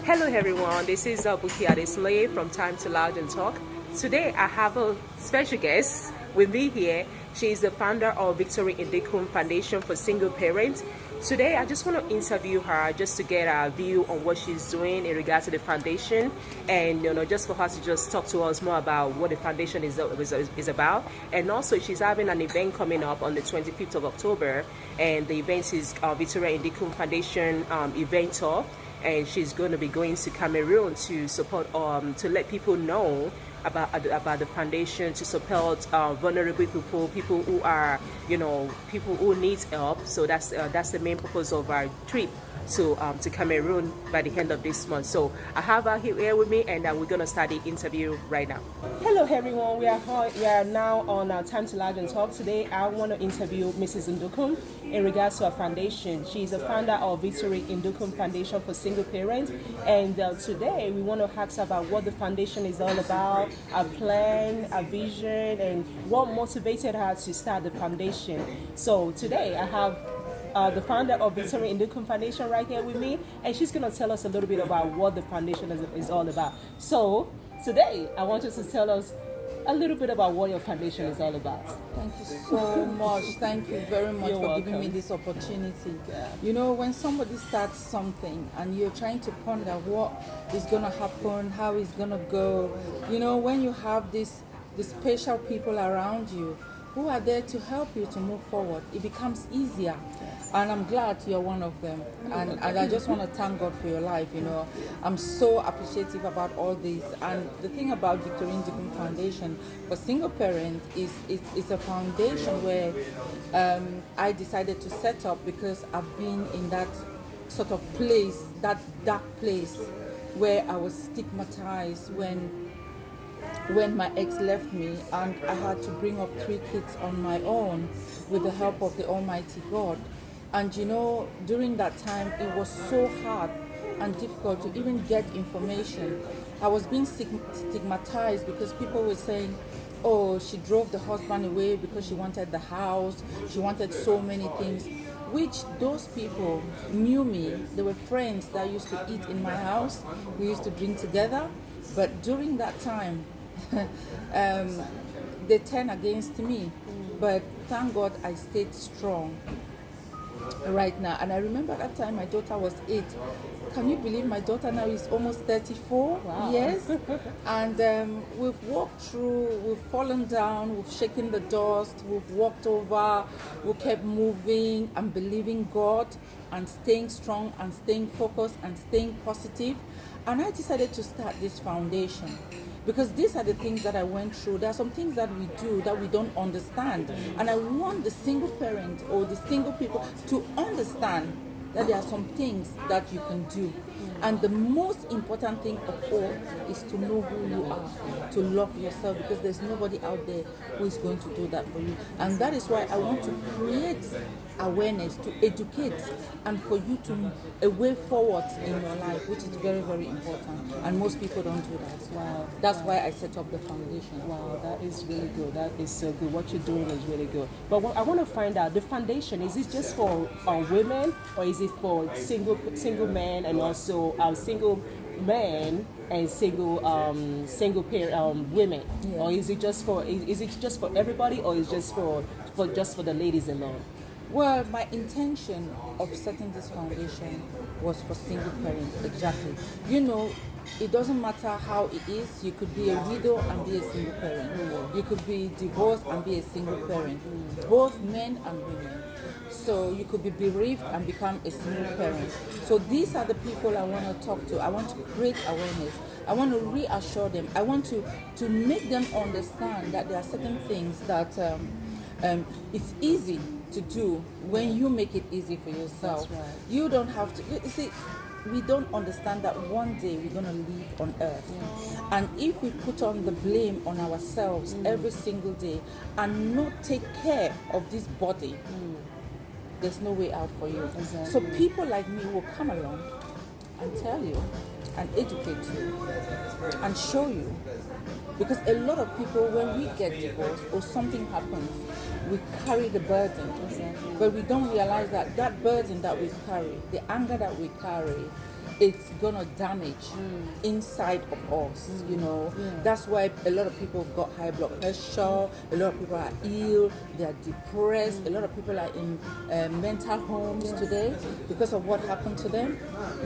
Hello everyone, this is Buki Adesley from Time to Loud and Talk. Today I have a special guest with me here. She is the founder of Victory Indicum Foundation for Single Parents. Today I just want to interview her just to get a view on what she's doing in regards to the foundation, and just for her to just talk to us more about what the foundation is about. And also she's having an event coming up on the 25th of October, and the event is Victory Indicum Foundation event tour, and she's going to be going to Cameroon to support to let people know about the foundation, to support vulnerable people who are people who need help. So that's the main purpose of our trip to Cameroon by the end of this month. So I have her here with me, and we're gonna start the interview right now. Hello everyone, we are now on Time to Loud and Talk. Today I want to interview Mrs. Indicum in regards to her foundation. She's the founder of Victory Indicum Foundation for Single Parents, and today we want to ask about what the foundation is all about, a plan, a vision, and what motivated her to start the foundation. So today I have the founder of Victory Indicum Foundation right here with me, and she's going to tell us a little bit about what the foundation is all about. So today I want you to tell us a little bit about what your foundation is all about. Thank you so much. Thank you very much You're for welcome. giving me this opportunity. Yeah. When somebody starts something and you're trying to ponder what is going to happen, how it's going to go, when you have these special people around you who are there to help you to move forward, it becomes easier. And I'm glad you're one of them. And I just want to thank God for your life. I'm so appreciative about all this. And the thing about Victory Indicum Foundation for Single Parents is it's a foundation where I decided to set up because I've been in that sort of place, that dark place where I was stigmatized when my ex left me, and I had to bring up 3 kids on my own with the help of the Almighty God. And during that time, it was so hard and difficult to even get information. I was being stigmatized because people were saying, oh, she drove the husband away because she wanted the house, she wanted so many things, which those people knew me. They were friends that used to eat in my house, we used to drink together. But during that time, they turned against me. But thank God I stayed strong right now. And I remember that time my daughter was 8. Can you believe my daughter now is almost 34? Wow. Yes. And we've walked through, we've fallen down, we've shaken the dust, we've walked over, we kept moving and believing God and staying strong and staying focused and staying positive. And I decided to start this foundation because these are the things that I went through. There are some things that we do that we don't understand. And I want the single parent or the single people to understand that there are some things that you can do. And the most important thing of all is to know who you are, to love yourself, because there's nobody out there who is going to do that for you. And that is why I want to create awareness, to educate, and for you to a way forward in your life, which is very, very important. And most people don't do that. Wow. That's why I set up the foundation. Wow, that is really good. That is so good. What you're doing is really good. But I want to find out, the foundation, is it just for women, or is it for single men and also single men and single parent women? Yeah. Or is it just for everybody, or is it just for the ladies alone? Well, my intention of setting this foundation was for single parents, exactly. It doesn't matter how it is. You could be a widow and be a single parent. You could be divorced and be a single parent, both men and women. So you could be bereaved and become a single parent. So these are the people I want to talk to. I want to create awareness. I want to reassure them. I want to make them understand that there are certain things that it's easy to do when you make it easy for yourself. That's right. You don't have to. You see, we don't understand that one day we're going to live on earth. And if we put on the blame on ourselves every single day and not take care of this body, there's no way out for you. Exactly. So people like me will come along and tell you and educate you and show you. Because a lot of people, when we get divorced or something happens, we carry the burden. Exactly. But we don't realize that that burden that we carry, the anger that we carry, it's gonna damage inside of us, you know. That's why a lot of people got high blood pressure, a lot of people are ill, they are depressed, a lot of people are in mental homes today because of what happened to them.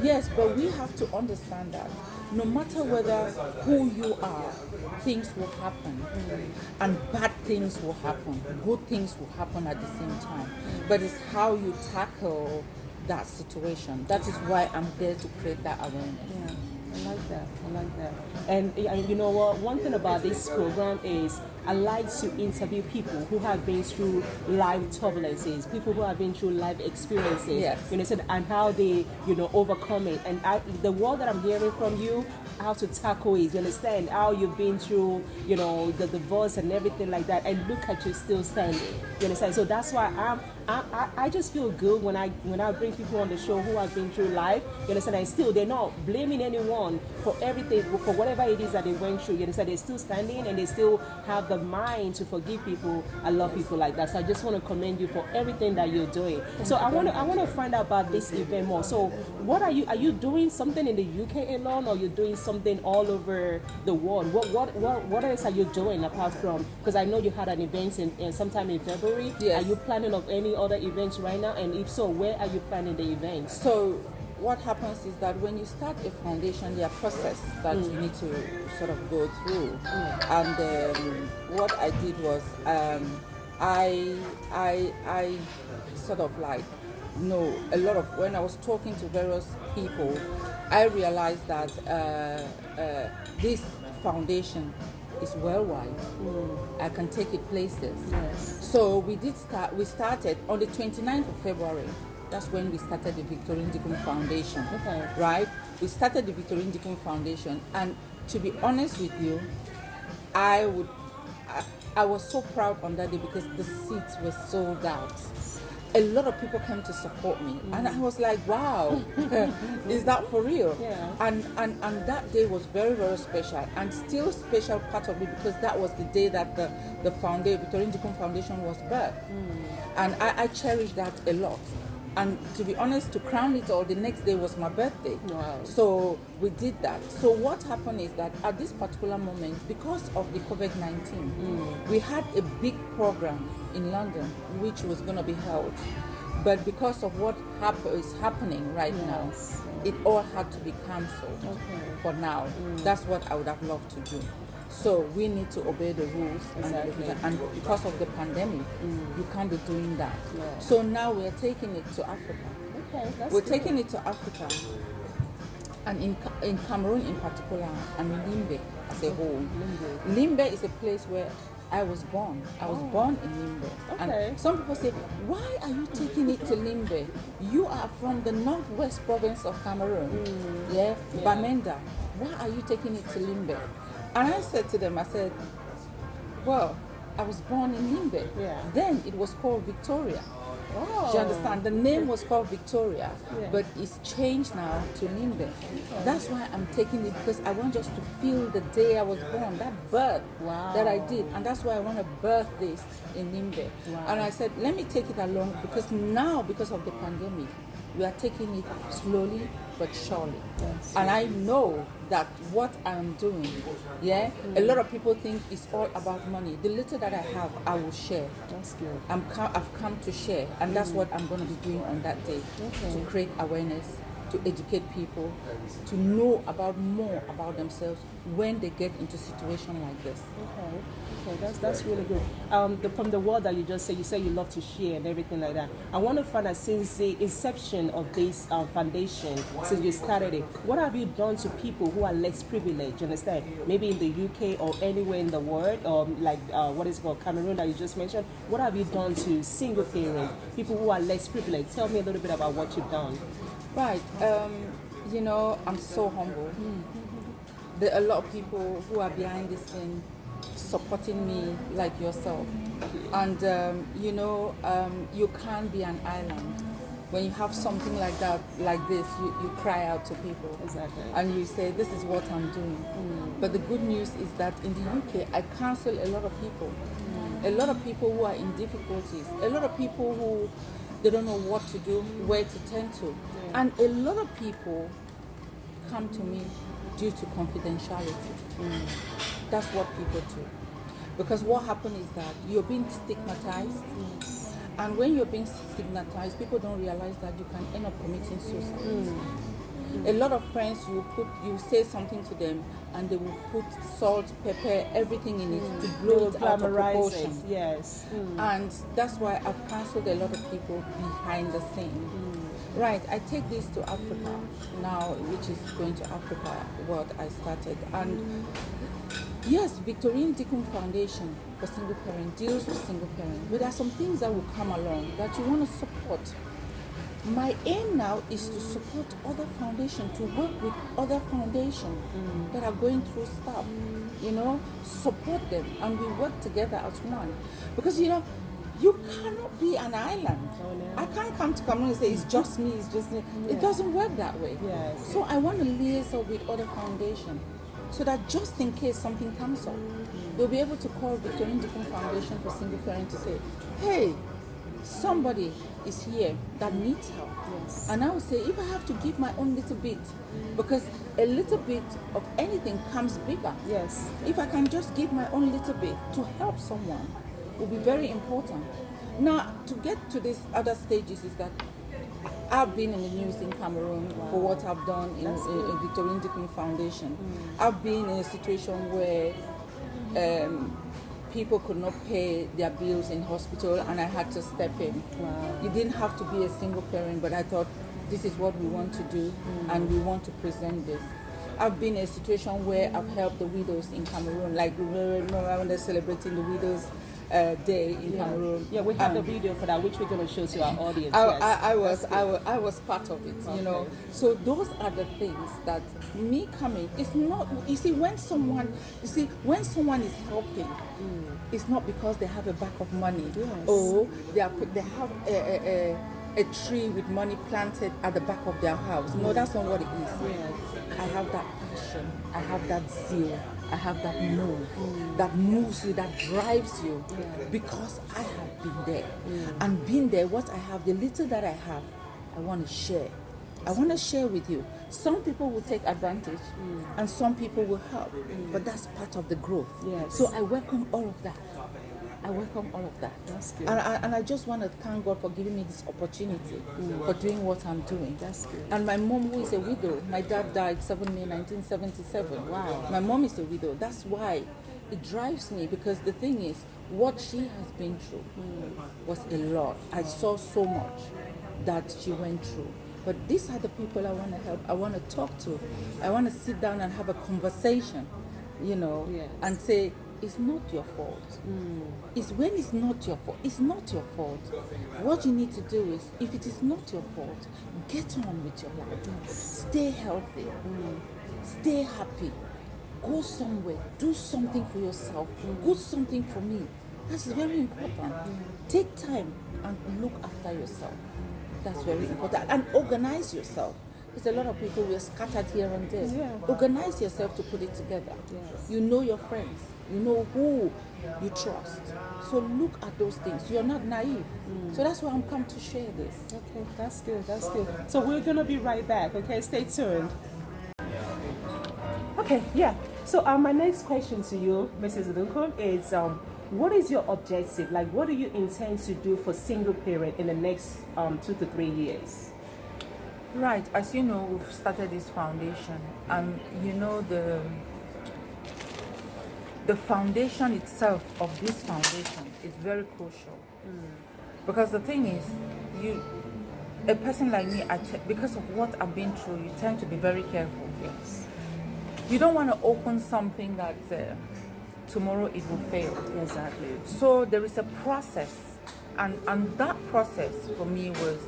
Yes, but we have to understand that no matter whether who you are, things will happen, and bad things will happen, good things will happen at the same time. But it's how you tackle that situation. That is why I'm there to create that awareness. Yeah, I like that. I like that. And you know what? One thing about this program is I like to interview people who have been through life turbulences, people who have been through life experiences. Yes. You know, and how they, overcome it. And the word that I'm hearing from you, how to tackle it. You understand how you've been through, the divorce and everything like that. And look at you still standing. You understand? So that's why I just feel good when I bring people on the show who have been through life. You understand? And still they're not blaming anyone for everything, for whatever it is that they went through. You understand? They're still standing and they still have the mind to forgive people. I love people like that. So I just want to commend you for everything that you're doing. So I want to find out about this event more. So what are you doing something in the UK alone, or you're doing something all over the world? What else are you doing apart from, because I know you had an event in sometime in February. Yes. Are you planning of any other events right now? And if so, where are you planning the events? So what happens is that when you start a foundation, there are processes that you need to sort of go through. And what I did was I sort of like a lot of, when I was talking to various people, I realized that this foundation is worldwide. I can take it places. Yes. So we started on the 29th of February. That's when we started the Victorine Dickum Foundation. Okay. Right? We started the Victorine Dickum Foundation, and to be honest with you, I was so proud on that day because the seats were sold out. A lot of people came to support me, and I was like, wow, is that for real? Yeah. And that day was very, very special, and still special part of it because that was the day that the Victorine Dickum Foundation was birthed. And I cherish that a lot. And to be honest, to crown it all, the next day was my birthday. Wow. So we did that. So what happened is that at this particular moment, because of the COVID-19, we had a big program in London which was going to be held. But because of what is happening right now, it all had to be cancelled for now. That's what I would have loved to do. So we need to obey the rules, and because of the pandemic, you can't be doing that. Yeah. So now we're taking it to Africa. Okay, that's We're good. taking it to Africa, and in Cameroon in particular, and Limbe as a whole. Limbe is a place where I was born. I was born in Limbe. Okay. And some people say, why are you taking it to Limbe? You are from the northwest province of Cameroon, Bamenda. Why are you taking it to Limbe? And I said to them, I said, well, I was born in Limbe. Yeah. Then it was called Victoria. Oh. Do you understand? The name was called Victoria, but it's changed now to Limbe. That's why I'm taking it, because I want just to feel the day I was born, that birth that I did. And that's why I want to birth this in Limbe. Wow. And I said, let me take it along, because now, because of the pandemic, we are taking it slowly but surely. Yes. And I know that what I'm doing, a lot of people think it's all about money. The little that I have, I will share. That's good. I've come to share, and that's what I'm going to be doing on that day, to create awareness, to educate people, to know more about themselves when they get into a situation like this. Okay, that's really good. From the word that you just said, you say you love to share and everything like that. I want to find out, since the inception of this foundation, since you started it, what have you done to people who are less privileged? You understand? Maybe in the UK or anywhere in the world, or like what is it called, Cameroon that you just mentioned. What have you done to single parents, people who are less privileged? Tell me a little bit about what you've done. Right. I'm so humble. There are a lot of people who are behind the scene supporting me, like yourself. And you can't be an island. When you have something like that, like this, you cry out to people. Exactly. And you say, this is what I'm doing. But the good news is that in the UK, I counsel a lot of people. A lot of people who are in difficulties. A lot of people who they don't know what to do, where to turn to. And a lot of people come to me due to confidentiality. That's what people do. Because what happens is that you're being stigmatized. And when you're being stigmatized, people don't realize that you can end up committing suicide. A lot of friends, you say something to them, and they will put salt, pepper, everything in it to blow it out of proportion. Yes. And that's why I've cancelled a lot of people behind the scene. Right, I take this to Africa now, which is going to Africa, what I started. And yes, Victorian Deacon Foundation for single parent deals with single parent, but there are some things that will come along that you want to support. My aim now is to support other foundations, to work with other foundations that are going through stuff, support them, and we work together as one. Because, you cannot be an island. Oh, no. I can't come to Cameroon and say, it's just me, it's just me. It doesn't work that way. Yes. So I want to liaise up with other foundations so that just in case something comes up, they'll be able to call Victorian Deacon Foundation for single parent to say, hey, somebody is here that needs help. Yes. And I would say, if I have to give my own little bit, because a little bit of anything comes bigger. Yes. If I can just give my own little bit to help someone, will be very important. Now, to get to these other stages is that I've been in the news in Cameroon for what I've done in Victorian Deacon Foundation. I've been in a situation where people could not pay their bills in hospital, and I had to step in. Wow. You didn't have to be a single parent, but I thought this is what we want to do, and we want to present this. I've been in a situation where I've helped the widows in Cameroon, like when they're celebrating the Widows' Day in Cameroon. Yeah, we have the video for that, which we're going to show to our audience. I was part of it, Okay. So those are the things that me coming. It's not. You see, when someone is helping, it's not because they have a bag of money, or they have a tree with money planted at the back of their house. No, that's not what it is. I have that passion. I have that zeal. I have that move that moves you, that drives you, because I have been there. And being there, what I have, the little that I have, I want to share. I want to share with you. Some people will take advantage, and some people will help, but that's part of the growth. Yes. So I welcome all of that. I welcome all of that. That's good. And I just want to thank God for giving me this opportunity for doing what I'm doing. That's good. And my mom, who is a widow, my dad died 7 May 1977. Wow. My mom is a widow. That's why it drives me, because the thing is, what she has been through was a lot. I saw so much that she went through. But these are the people I want to help. I want to talk to. I want to sit down and have a conversation, and say, it's not your fault. It's when it's not your fault. It's not your fault. What you need to do is, if it is not your fault, get on with your life. Stay healthy. Stay happy. Go somewhere. Do something for yourself. Do something for me. That's very important. Take time and look after yourself. That's very important. And organize yourself. There's a lot of people who are scattered here and there. Yeah. Organize yourself to put it together. Yes. You know your friends. You know who you trust. So look at those things. You're not naive. So that's why I'm come to share this. Okay, that's good. That's good. So we're going to be right back. Okay, stay tuned. Okay, yeah. So my next question to you, Mrs. Duncan, is what is your objective? Like, what do you intend to do for single parent in the next 2 to 3 years? Right, as you know, we've started this foundation, and the foundation itself of this foundation is very crucial. Because the thing is, a person like me, because of what I've been through, you tend to be very careful. Yes. You don't want to open something that tomorrow it will fail. Exactly. So there is a process, and that process for me was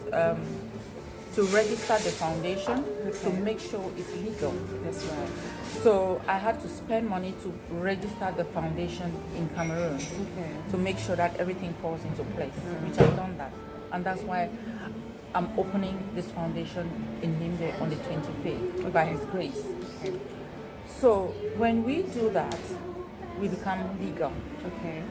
to register the foundation, to make sure it's legal. That's right. So I had to spend money to register the foundation in Cameroon, to make sure that everything falls into place, which I've done that. And that's why I'm opening this foundation in Limbe on the 25th, by His grace. So when we do that, we become legal. Okay.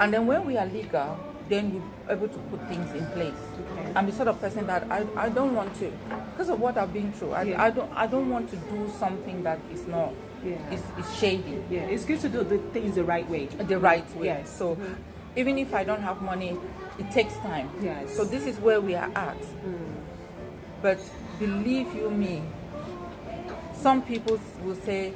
And then when we are legal, then we're able to put things in place. Okay. I'm the sort of person that I don't want to because of what I've been through. I don't want to do something that is not is shady. Yeah, it's good to do the things the right way. The right way. Yes. So even if I don't have money, it takes time. Yes. So this is where we are at. But believe you me, some people will say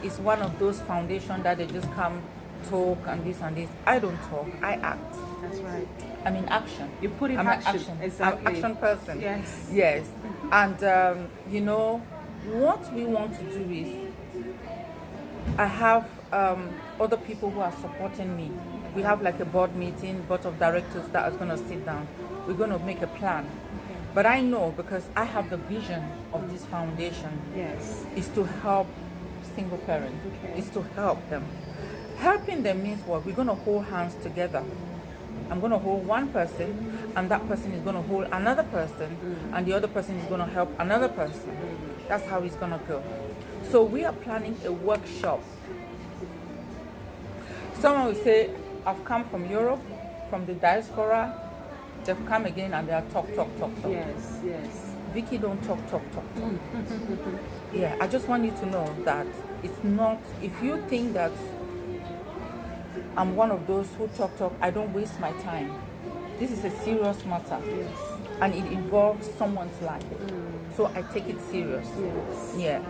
it's one of those foundations that they just come talk and this and this. I don't talk, I act. That's right. I'm in action. You put in I'm action. an action. Exactly. I'm an action person. Yes. Yes. And you know, what we want to do is, I have other people who are supporting me. We have like a board meeting, board of directors that is going to sit down. We're going to make a plan. Okay. But I know, because I have the vision of this foundation, Yes. is to help single parents. Okay. Is to help them. Helping them means what? We're going to hold hands together. I'm going to hold one person, and that person is going to hold another person, and the other person is going to help another person. That's how it's going to go. So we are planning a workshop. Someone will say, I've come from Europe, from the diaspora. They've come again and they are talk. Yes, yes. Vicky, don't talk. Yeah, I just want you to know that it's not, if you think that I'm one of those who talk, I don't waste my time. This is a serious matter. Yes. And it involves someone's life. So I take it serious. Yes. Yeah.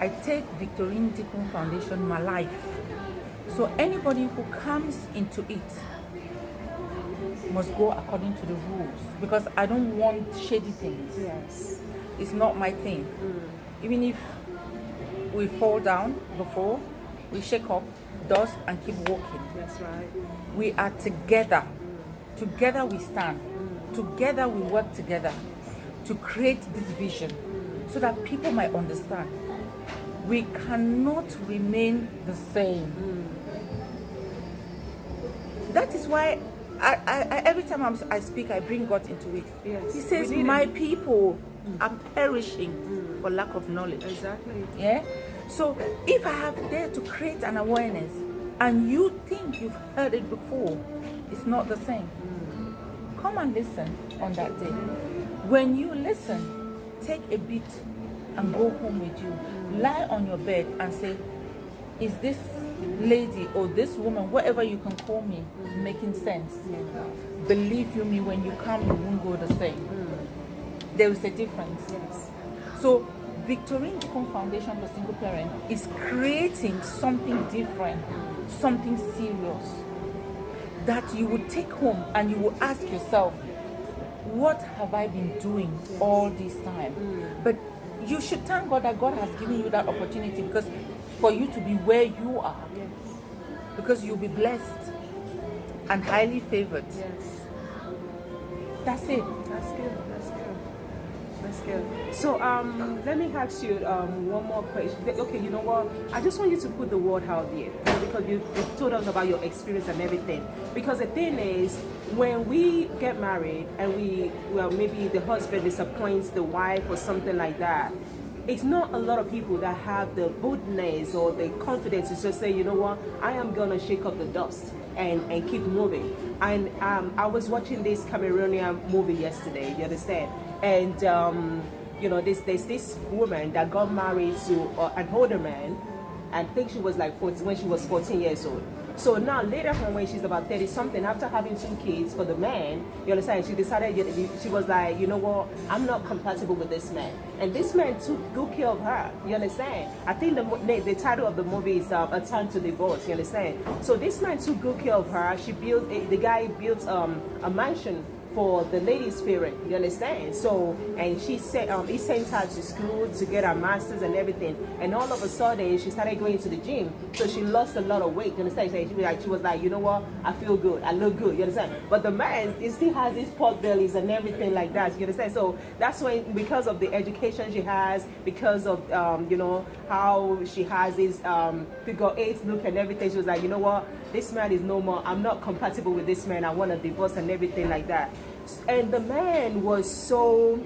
I take Victorine Dikun Foundation my life. So anybody who comes into it must go according to the rules, because I don't want shady things. Yes. It's not my thing. Even if we fall down before, we shake up, dust, and keep walking. That's right. We are together. Together we stand. Together we work together to create this vision so that people might understand. We cannot remain the same. That is why I every time I speak, I bring God into it. Yes. He says, We need my it. people are perishing for lack of knowledge. Exactly. Yeah? So if I have there to create an awareness and you think you've heard it before, it's not the same. Come and listen on that day. When you listen, take a bit and go home with you. Lie on your bed and say, is this lady or this woman, whatever you can call me, making sense? Believe you me, when you come, you won't go the same. There is a difference. Yes. So Victorine Dikun Foundation for Single Parent is creating something different, something serious, that you would take home and you will ask yourself, what have I been doing all this time? But you should thank God that God has given you that opportunity, because for you to be where you are, because you'll be blessed and highly favored. Yes. That's it. That's good. That's good. That's good. So let me ask you one more question. Okay, you know what? I just want you to put the word out there, because you've told us about your experience and everything. Because the thing is, when we get married and maybe the husband disappoints the wife or something like that, it's not a lot of people that have the boldness or the confidence to just say, you know what, I am gonna shake up the dust and keep moving. And I was watching this Cameroonian movie yesterday, you understand? And you know, there's this woman that got married to an older man, and I think she was like 14 when she was 14 years old. So now later on, when she's about 30 something, after having 2 kids for the man, you understand, she decided, she was like, you know what, I'm not compatible with this man. And this man took good care of her, you understand? I think the title of the movie is A Time to Divorce, you understand? So this man took good care of her. The guy built a mansion for the lady's parent, you understand? So, and she said he sent her to school to get her master's and everything, and all of a sudden she started going to the gym, so she lost a lot of weight, you understand? She was like, you know what, I feel good, I look good, you understand? But the man, he still has his pot bellies and everything like that, you understand? So that's when, because of the education she has, because of you know, how she has this figure 8 look and everything, she was like, you know what, this man is no more, I'm not compatible with this man, I want a divorce and everything like that. And the man was so,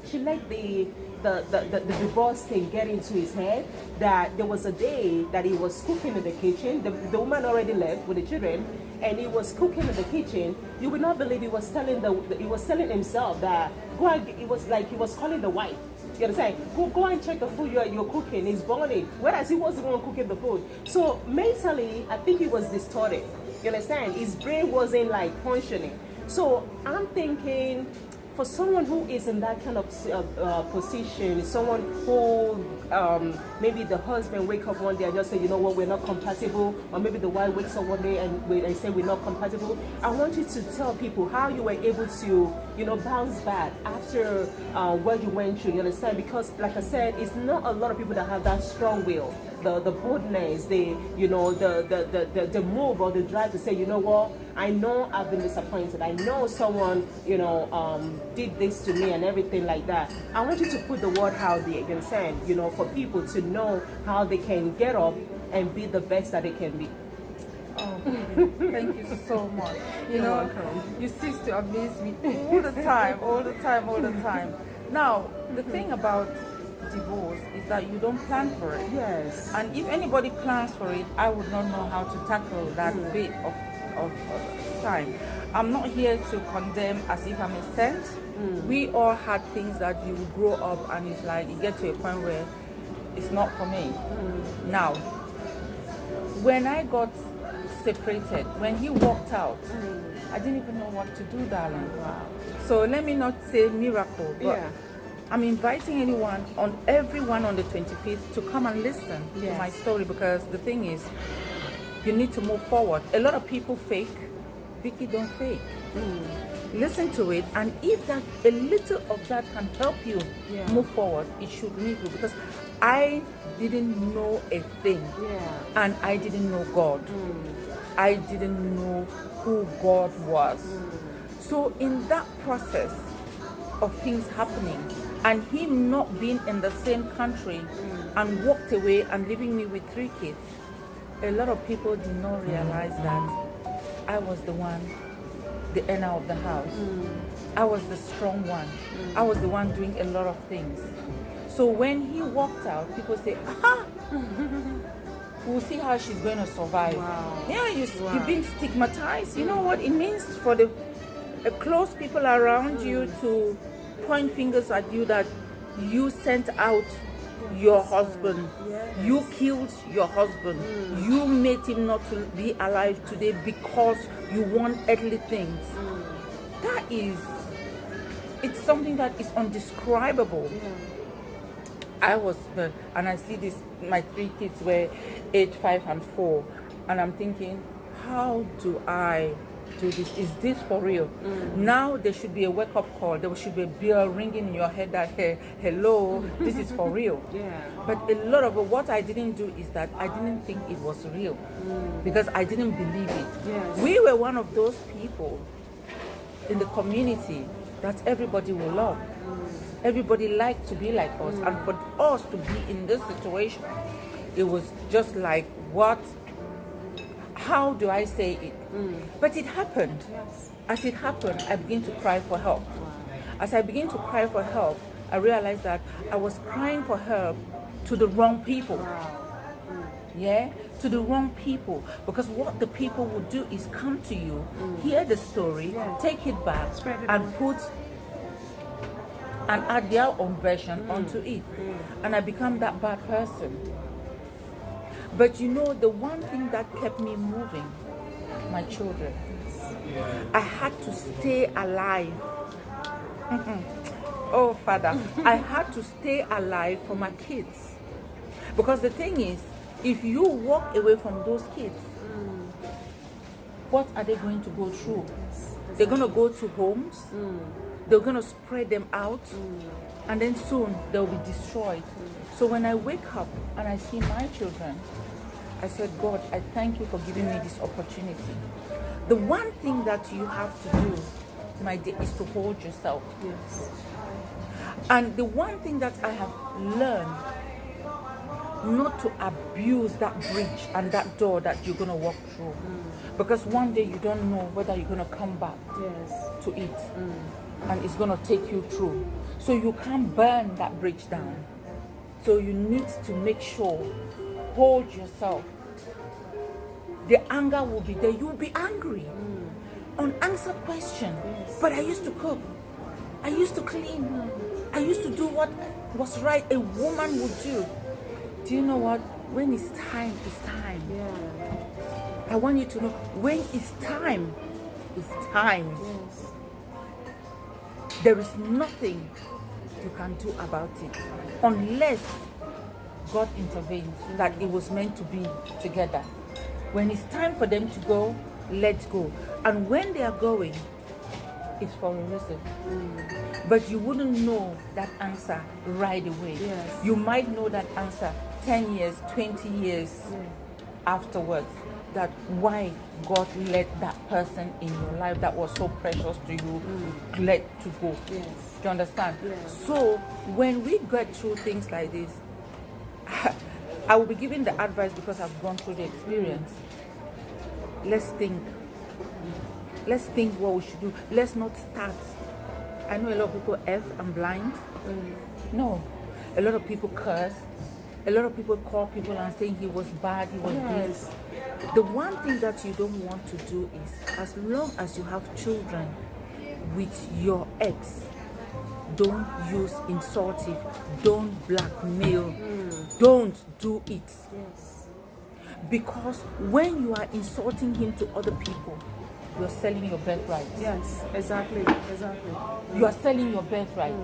she let the divorce thing get into his head, that there was a day that he was cooking in the kitchen. The woman already left with the children, and he was cooking in the kitchen, you would not believe he was telling himself that go and, it was like he was calling the wife. You understand? Go and check the food you're cooking. It's burning. Whereas he wasn't the one cooking the food. So mentally, I think he was distorted. You understand? His brain wasn't like functioning. So I'm thinking, for someone who is in that kind of position, someone who maybe the husband wake up one day and just say, you know what, we're not compatible, or maybe the wife wakes up one day and say we're not compatible. I want you to tell people how you were able to, bounce back after what you went through. You understand? Because, like I said, it's not a lot of people that have that strong will, the boldness, the move or the drive to say, you know what, I know I've been disappointed. I know someone, did this to me and everything like that. I want you to put the word out there, you understand, for people to know how they can get up and be the best that they can be. Oh, thank you so much. You're welcome. You cease to amaze me all the time. Now, the thing about divorce is that you don't plan for it. Yes. And if anybody plans for it, I would not know how to tackle that bit of time. I'm not here to condemn as if I'm a saint. We all had things that you grow up and it's like you get to a point where it's not for me. Now, when I got separated, when he walked out, I didn't even know what to do, darling. Wow. So let me not say miracle, but Yeah. I'm inviting everyone on the 25th to come and listen to my story, because the thing is, you need to move forward. A lot of people fake. Vicky, don't fake. Listen to it, and if that a little of that can help you move forward, it should move you, because I didn't know a thing, and I didn't know God. I didn't know who God was. So in that process of things happening and him not being in the same country and walked away and leaving me with 3 kids, a lot of people did not realize that I was the one, the earner of the house. I was the strong one. I was the one doing a lot of things. So when he walked out, people say, aha, we'll see how she's going to survive. Wow. Yeah, you've been stigmatized. You know what it means for the close people around you to point fingers at you that you sent out your husband. You killed your husband. You made him not to be alive today because you want earthly things. It's something that is undescribable. And I see this, my 3 kids were 8, 5, and 4, and I'm thinking, how do I do this? Is this for real? Now there should be a wake-up call. There should be a bell ringing in your head that, hey, hello, this is for real. But a lot of what I didn't do is that I didn't think it was real, because I didn't believe it. We were one of those people in the community that everybody will love. Everybody liked to be like us, and for us to be in this situation, it was just like, what? How do I say it? But it happened. As it happened, I began to cry for help. As I began to cry for help, I realized that I was crying for help to the wrong people. To the wrong people. Because what the people would do is come to you, hear the story, take it back, and add their own version onto it. And I become that bad person. But the one thing that kept me moving, my children. I had to stay alive. Oh, Father, I had to stay alive for my kids. Because the thing is, if you walk away from those kids, what are they going to go through? They're going to go to homes. They're going to spread them out. And then soon they'll be destroyed. So when I wake up and I see my children, I said, God, I thank you for giving me this opportunity. The one thing that you have to do, my dear, is to hold yourself. And the one thing that I have learned, not to abuse that bridge and that door that you're going to walk through. Because one day you don't know whether you're going to come back to it. And it's going to take you through. So you can't burn that bridge down. So you need to make sure, hold yourself. The anger will be there. You'll be angry. Unanswered question. Yes. But I used to cook. I used to clean. I used to do what was right a woman would do. Do you know what? When it's time, it's time. Yeah. I want you to know, when it's time, it's time. Yes. There is nothing you can do about it unless God intervenes that it was meant to be together. When it's time for them to go, let go. And when they are going, it's for a reason. But you wouldn't know that answer right away. Yes. You might know that answer 10 years, 20 years afterwards. That why God let that person in your life that was so precious to you let to go. Yes. Do you understand? Yes. So when we get through things like this, I will be giving the advice because I've gone through the experience. Let's think. Let's think what we should do. Let's not start. I know a lot of people F and blind. No. A lot of people curse. A lot of people call people and saying he was bad, he was this. The one thing that you don't want to do is, as long as you have children with your ex, don't use insultive, don't blackmail, don't do it. Yes. Because when you are insulting him to other people, you're selling your birthright. Yes, exactly. You are selling your birthright.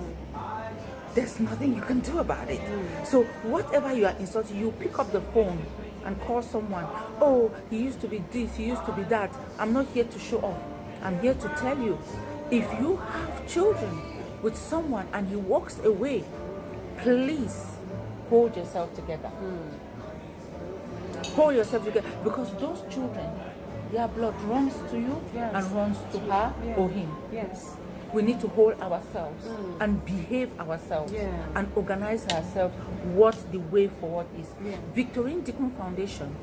There's nothing you can do about it. So whatever you are insulting, you pick up the phone and call someone. Oh, he used to be this, he used to be that. I'm not here to show off. I'm here to tell you, if you have children with someone and he walks away, please hold yourself together. Hold yourself together, because those children, their blood runs to you and runs to her or him. Yes. We need to hold ourselves and behave ourselves and organize ourselves what the way forward is. Victorine Dickum Foundation.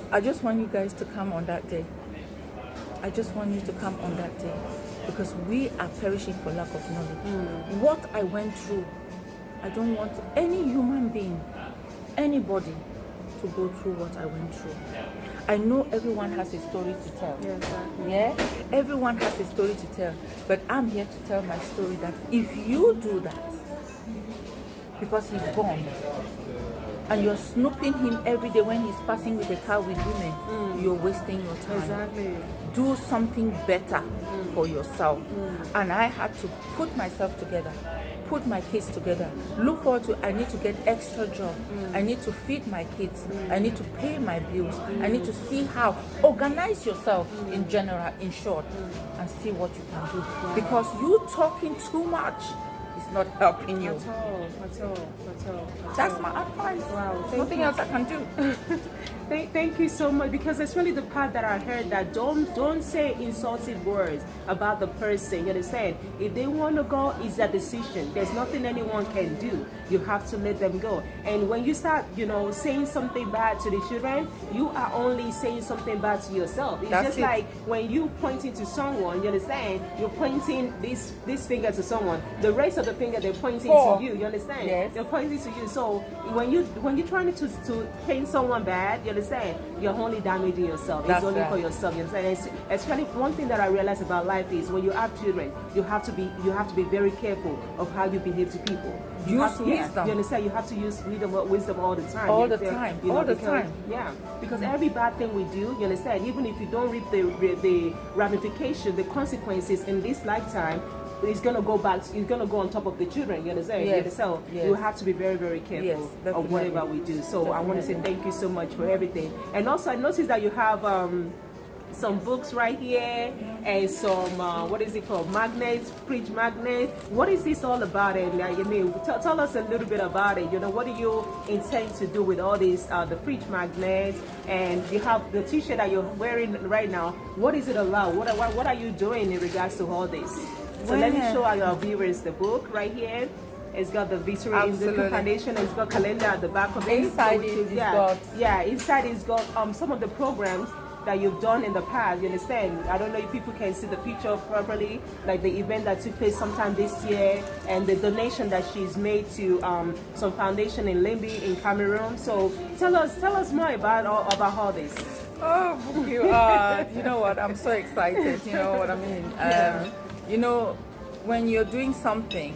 I just want you guys to come on that day. I just want you to come on that day, because we are perishing for lack of knowledge. What I went through, I don't want any human being, anybody, to go through what I went through. I know everyone has a story to tell. Yeah, exactly. Yeah? Everyone has a story to tell. But I'm here to tell my story that if you do that, because he's gone, and you're snooping him every day when he's passing with a car with women, you're wasting your time. Exactly. Do something better for yourself. And I had to put myself together, put my kids together, look forward to, I need to get extra job, I need to feed my kids, I need to pay my bills, I need to see how, organize yourself in general, in short, and see what you can do. Because you talking too much is not helping you. At all. That's my advice. Wow. There's nothing else I can do. Thank you so much, because it's really the part that I heard, that don't say insulting words about the person. You understand? If they want to go, it's their decision. There's nothing anyone can do. You have to let them go. And when you start, saying something bad to the children, you are only saying something bad to yourself. It's just like when you pointing to someone, you understand? You're pointing this finger to someone. The rest of the finger they're pointing to you. You understand? Yes. They're pointing to you. So when you're trying to paint someone bad, you understand? You're only damaging yourself. It's only for yourself. You understand? Especially one thing that I realize about life is when you have children, you have to be very careful of how you behave to people. Use wisdom. You understand? You have to use wisdom all the time. All the time. Yeah, because every bad thing we do, you understand, even if you don't reap the ramification, the consequences in this lifetime, it's gonna go back. It's gonna go on top of the children. You understand? Yes. You understand? Yes. You have to be very, very careful of whatever we do. So I want to say thank you so much for everything. And also, I noticed that you have some books right here and some what is it called, magnets, fridge magnets. What is this all about? And tell us a little bit about it. What do you intend to do with all these the fridge magnets? And you have the t-shirt that you're wearing right now. What is it about? What are you doing in regards to all this? So let me show our viewers the book right here. It's got the Victory Foundation. It's got calendar at the back of it. Inside inside it's got some of the programs that you've done in the past. You understand? I don't know if people can see the picture properly, like the event that took place sometime this year, and the donation that she's made to some foundation in Limby in Cameroon. So tell us more about all this. Oh, you you know what? I'm so excited. You know what I mean? You know, when you're doing something,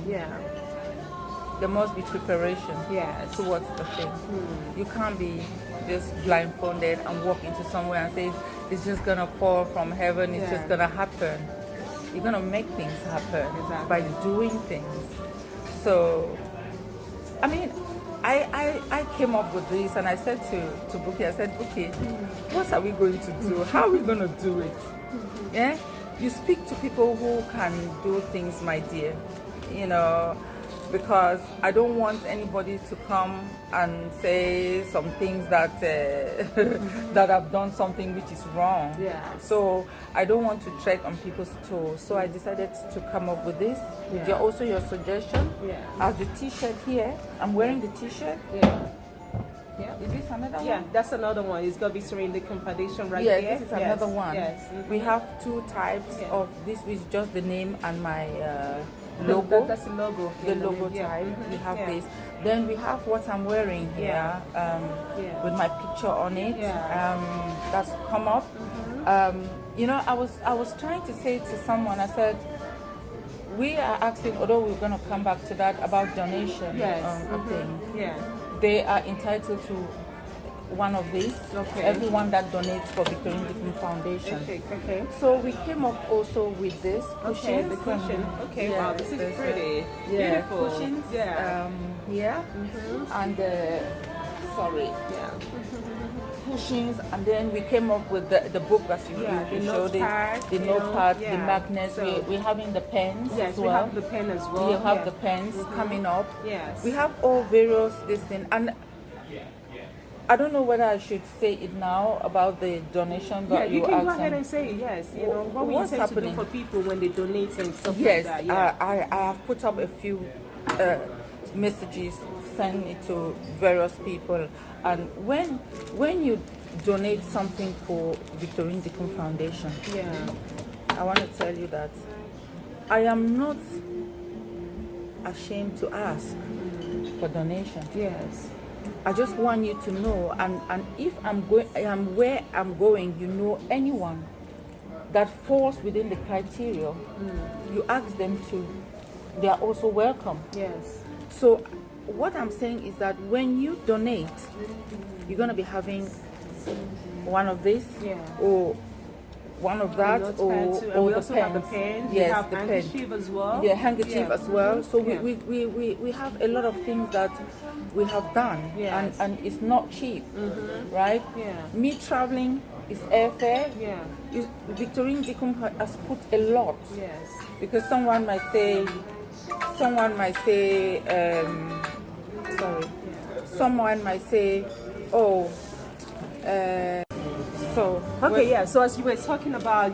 there must be preparation towards the thing. You can't be just blindfolded and walk into somewhere and say it's just gonna fall from heaven. It's just gonna happen. You're gonna make things happen by doing things. So, I mean, I came up with this and I said to Buki, I said, Buki, what are we going to do? How are we going to do it? Yeah? You speak to people who can do things, my dear, you know, because I don't want anybody to come and say some things that that I've done something which is wrong. So I don't want to tread on people's toes. So I decided to come up with this. With also your suggestion. As the T-shirt here, I'm wearing the T-shirt. Is this another one? Yeah, that's another one. It's got Victory in the Foundation right here. here. This is another one. We have two types of this with just the name and my logo. That's the logo. The logo type. We have this. Then we have what I'm wearing here with my picture on it. That's come up. You know, I was trying to say to someone, I said, we are asking, although we're going to come back to that, about donation thing. They are entitled to one of these. Everyone that donates for Victory in the Foundation. So we came up also with this cushions. The cushion. Wow, this is pretty. Beautiful. Cushions. And cushions, and then we came up with the book that you showed it, the notepad, the magnets. So we're having the pens as well. We have the pen as well. We have the pens coming up. We have all various this thing, and I don't know whether I should say it now about the donation, but you can go ahead and say it. Yes, you know what we intend to do for people when they donate and stuff like that. I have put up a few messages, send it to various people, and when you donate something for Victory in the Foundation, I want to tell you that I am not ashamed to ask for donation. I just want you to know, and if I am where I'm going, you know, anyone that falls within the criteria, you ask them to, they are also welcome. So what I'm saying is that when you donate, you're going to be having one of this or one of that, or we the also have the pens. Yes, we have the handkerchief as well. Handkerchief as well. So we have a lot of things that we have done, and it's not cheap, right? Me traveling is airfare. Victory in Dicum has put a lot. Because someone might say, oh. So as you were talking about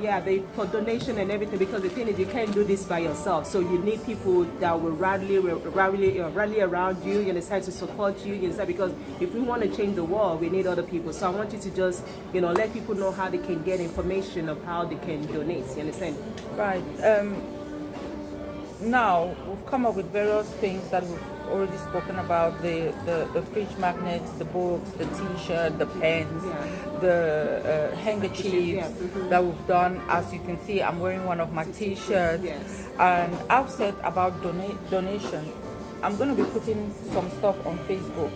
for donation and everything, because the thing is you can't do this by yourself, so you need people that will rally around you, you understand, to support you, you understand, because if we want to change the world, we need other people. So I want you to just, you know, let people know how they can get information of how they can donate, you understand? Right. Now we've come up with various things that we've already spoken about: the fridge magnets, the books, the T-shirt, the pens, the handkerchiefs that we've done. As you can see, I'm wearing one of my T-shirts, and I've said about donation. I'm going to be putting some stuff on Facebook.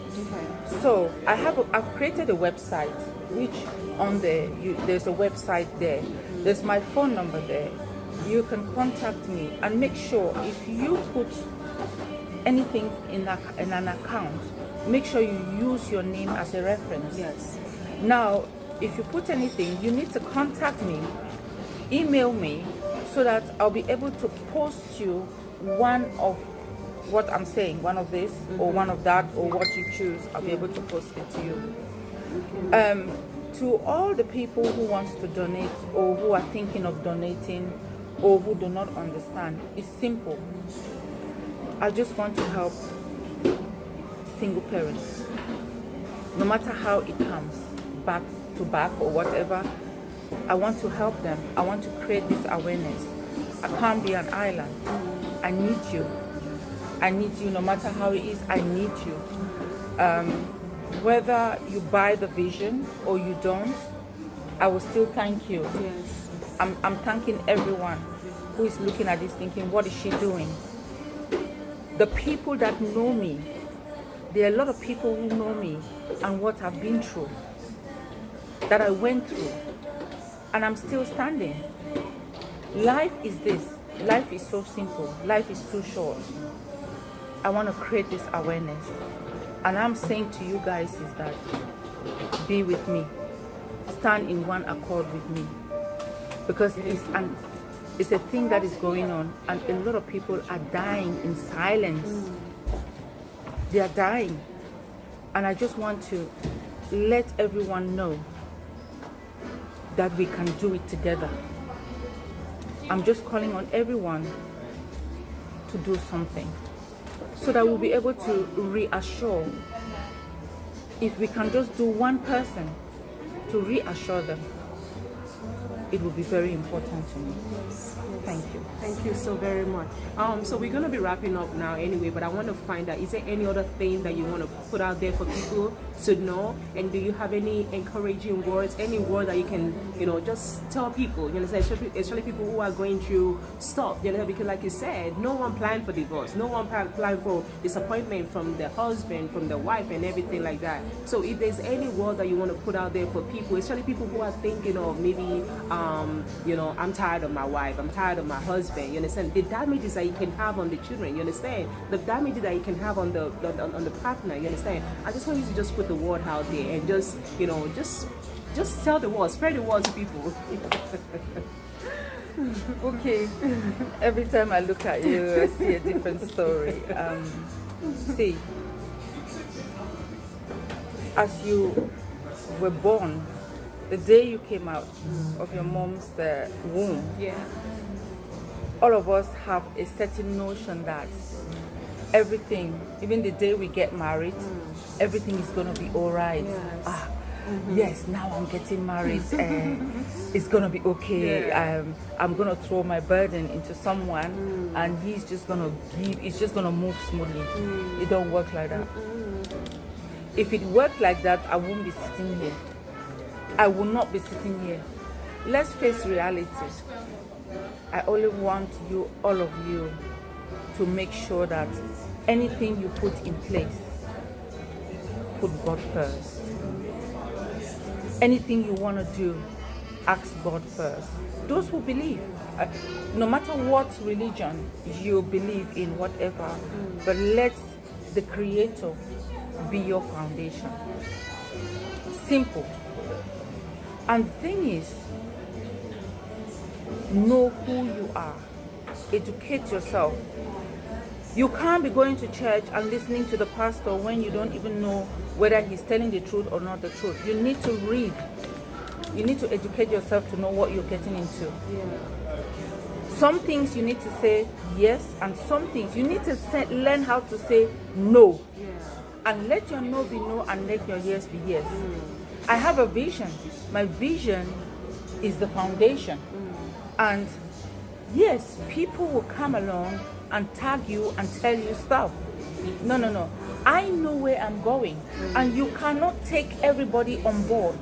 So I've created a website, which on there there's a website there. There's my phone number there. You can contact me, and make sure if you put anything in an account, make sure you use your name as a reference. Now, if you put anything, you need to contact me, email me, so that I'll be able to post you one of what I'm saying, one of this or one of that, or what you choose. I'll be able to post it to you. To all the people who wants to donate, or who are thinking of donating, or who do not understand, it's simple. I just want to help single parents. No matter how it comes, back to back or whatever, I want to help them. I want to create this awareness. I can't be an island. I need you. I need you no matter how it is. I need you. Whether you buy the vision or you don't, I will still thank you. Yes. I'm thanking everyone who is looking at this thinking, what is she doing? The people that know me, there are a lot of people who know me and what I've been through, that I went through, and I'm still standing. Life is this. Life is so simple. Life is too short. I want to create this awareness. And I'm saying to you guys is that be with me. Stand in one accord with me. Because it's a thing that is going on, and a lot of people are dying in silence. They are dying. And I just want to let everyone know that we can do it together. I'm just calling on everyone to do something so that we'll be able to reassure. If we can just do one person to reassure them, it will be very important to me. Yes. Thank you. Thank you so very much. So we're going to be wrapping up now anyway, but I want to find out, is there any other thing that you want to put out there for people to know? And do you have any encouraging words, any word that you can, just tell people, especially people who are going through stuff, because like you said, no one planned for divorce, no one planned for disappointment from the husband, from the wife and everything like that. So if there's any word that you want to put out there for people, especially people who are thinking of maybe, I'm tired of my wife, I'm tired of my husband, you understand? The damages that you can have on the children, you understand? The damage that you can have on the partner, you understand? I just want you to just put the word out there and just tell the word, spread the word to people. Okay. Every time I look at you, I see a different story. See, as you were born, the day you came out of your mom's womb, Yeah. all of us have a certain notion that everything, even the day we get married, everything is going to be all right. Yes. Yes, now I'm getting married. It's going to be okay. Yeah. I'm going to throw my burden into someone and he's just going to give, it's just going to move smoothly. It don't work like that. If it worked like that, I won't be sitting here. I will not be sitting here. Let's face reality. I only want you, all of you, to make sure that anything you put in place, put God first. Anything you want to do, ask God first. Those who believe, no matter what religion you believe in, whatever, but let the Creator be your foundation. Simple. And the thing is, know who you are. Educate yourself. You can't be going to church and listening to the pastor when you don't even know whether he's telling the truth or not the truth. You need to read. You need to educate yourself to know what you're getting into. Some things you need to say yes, and some things you need to learn how to say no. And let your no be no and let your yes be yes. I have a vision. My vision is the foundation. And yes, people will come along and tag you and tell you stuff. No. I know where I'm going. And you cannot take everybody on board.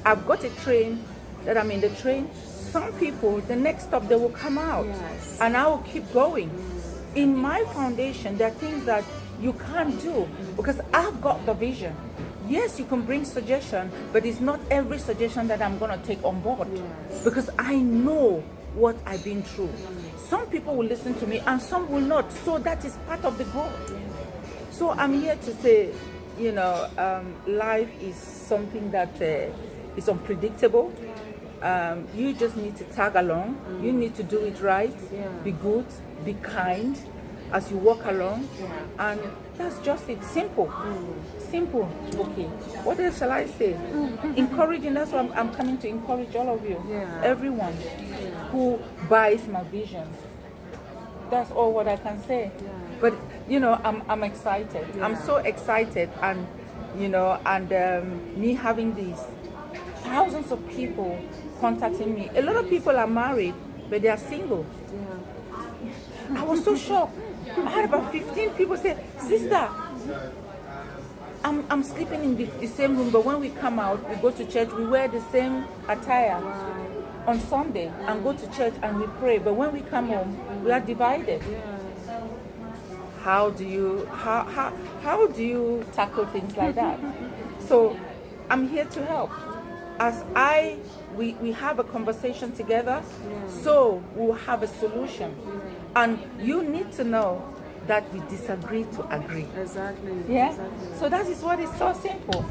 I've got a train that I'm in the train. Some people, the next stop, they will come out. And I will keep going. In my foundation, there are things that you can't do because I've got the vision. Yes, you can bring suggestion, but it's not every suggestion that I'm going to take on board because I know what I've been through. Some people will listen to me and some will not. So that is part of the growth. So I'm here to say, life is something that is unpredictable. You just need to tag along. You need to do it right. Be good, be kind as you walk along. And that's just it. Simple. Simple. Okay. What else shall I say? Encouraging. That's why I'm coming to encourage all of you. Everyone who buys my vision. That's all what I can say. But I'm excited. I'm so excited, and me having these thousands of people contacting me. A lot of people are married, but they are single. Yeah. I was so shocked. I had about 15 people say, "Sister, I'm sleeping in the same room, but when we come out, we go to church, we wear the same attire on Sunday and go to church and we pray. But when we come home, we are divided." How do you tackle things like that? So I'm here to help. As we have a conversation together, so we'll have a solution. And you need to know that we disagree to agree. Exactly. Yeah. Exactly. So that is what is so simple.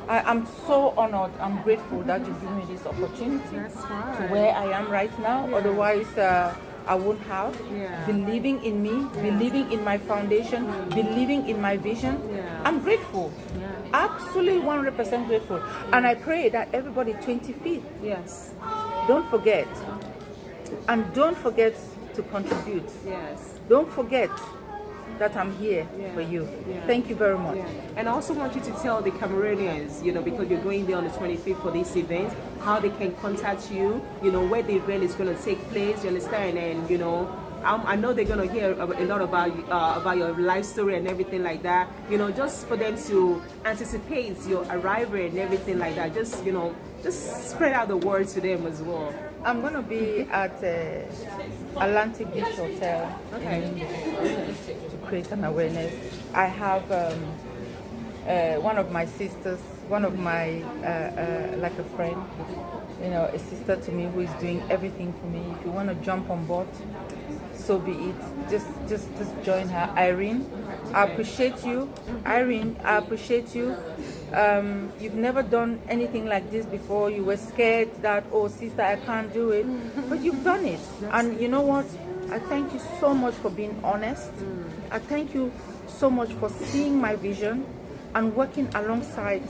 I'm so honored. I'm grateful that you give me this opportunity That's to fine. where I am right now. Yeah. Otherwise, I won't have. Yeah. Believing in me, believing in my foundation, believing in my vision. Yeah. I'm grateful. Yeah. Absolutely 100% grateful. And I pray that everybody 20 feet, Yes. don't forget. And don't forget to contribute. Yes. Don't forget that I'm here for you. Yeah. Thank you very much. Yeah. And I also want you to tell the Cameroonians, because you're going there on the 25th for this event, how they can contact you, where the event is going to take place, you understand? And, I know they're going to hear a lot about your life story and everything like that, just for them to anticipate your arrival and everything like that. Just spread out the word to them as well. I'm going to be at Atlantic Beach Hotel to create an awareness. I have one of my sisters, one of my, like a friend, a sister to me who is doing everything for me. If you want to jump on board, so be it. Just join her. Irene, I appreciate you. Irene, I appreciate you. You've never done anything like this before. You were scared that, oh sister, I can't do it, but you've done it. And you know what? I thank you so much for being honest. I thank you so much for seeing my vision and working alongside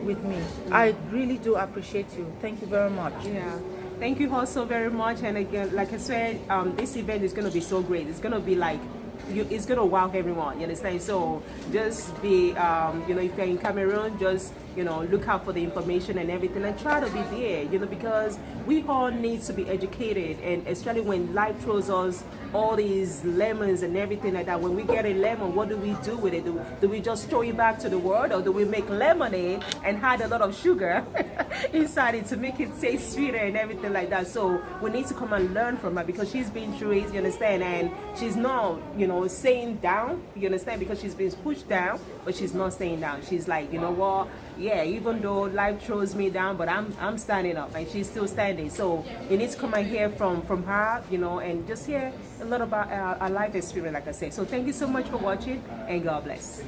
with me. I really do appreciate you. Thank you very much. Yeah. Thank you all so very much. And again, like I said, this event is going to be so great. It's going to be like, it's going to wow everyone, you understand? So just be, if you're in Cameroon, just, look out for the information and everything and try to be there, because we all need to be educated. And especially when life throws us all these lemons and everything like that, when we get a lemon, what do we do with it? Do we just throw it back to the world, or do we make lemonade and add a lot of sugar inside it to make it taste sweeter and everything like that? So we need to come and learn from her, because she's been through it, you understand? And she's not, staying down, you understand, because she's been pushed down, but she's not staying down. She's like, you know what, yeah, even though life throws me down, but I'm standing up, and she's still standing. So you need to come and hear from her, and just hear a lot about our life experience, like I said. So thank you so much for watching, and God bless.